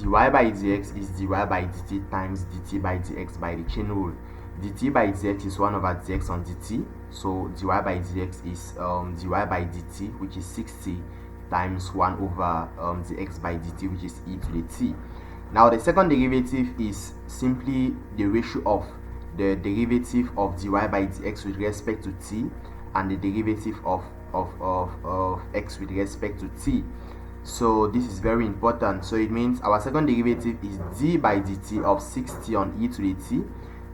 dy by dx is dy by dt times dt by dx by the chain rule. Dt by dx is 1 over dx on dt, so dy by dx is dy by dt, which is 60 times 1 over dx by dt, which is e to the t. Now the second derivative is simply the ratio of the derivative of dy by dx with respect to t and the derivative of x with respect to t. So this is very important. So it means our second derivative is d by dt of 60 on e to the t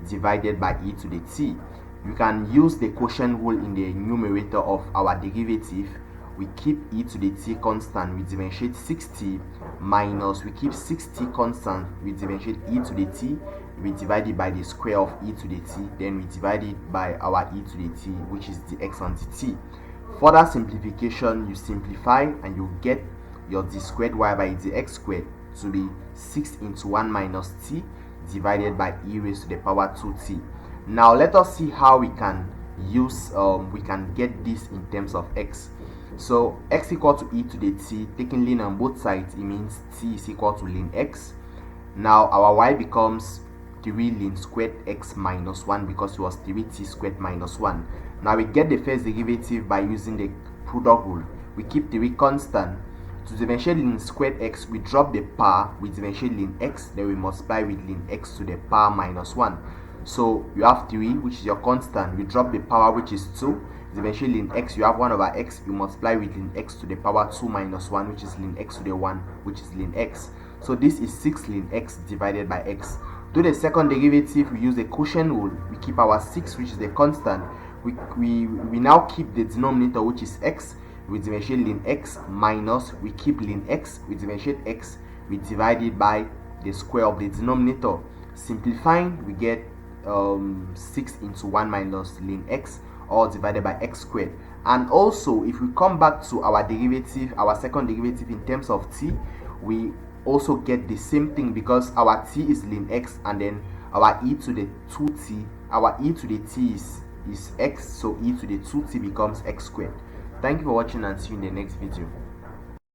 divided by e to the t. You can use the quotient rule in the numerator of our derivative. We keep e to the t constant, we differentiate 60 minus, we keep 60 constant, we differentiate e to the t, we divide it by the square of e to the t, then we divide it by our e to the t, which is the x on dt. Further simplification, you simplify and you get your d squared y by dx squared to be 6 into 1 minus t divided by e raised to the power 2t. Now let us see how we can use we can get this in terms of x. So x equal to e to the t, taking ln on both sides, it means t is equal to ln x. Now our y becomes 3 ln squared x minus 1 because it was 3t squared minus 1. Now we get the first derivative by using the product rule. We keep 3 constant. To differentiate ln squared x, we drop the power, we differentiate ln x, then we multiply with ln x to the power minus 1. So you have 3, which is your constant, we drop the power, which is 2, differentiate ln x, you have 1 over x, you multiply with ln x to the power 2 minus 1, which is ln x to the 1, which is ln x. So this is 6 ln x divided by x. To the second derivative, we use the quotient rule. We keep our 6, which is the constant. We now keep the denominator, which is x. We differentiate ln x minus, we keep ln x, we differentiate x, we divide it by the square of the denominator. Simplifying, we get 6 into 1 minus ln x, all divided by x squared. And also, if we come back to our derivative, our second derivative in terms of t, we also get the same thing because our t is ln x and then our e to the 2t, our e to the t is x, so e to the 2t becomes x squared. Thank you for watching and see you in the next video.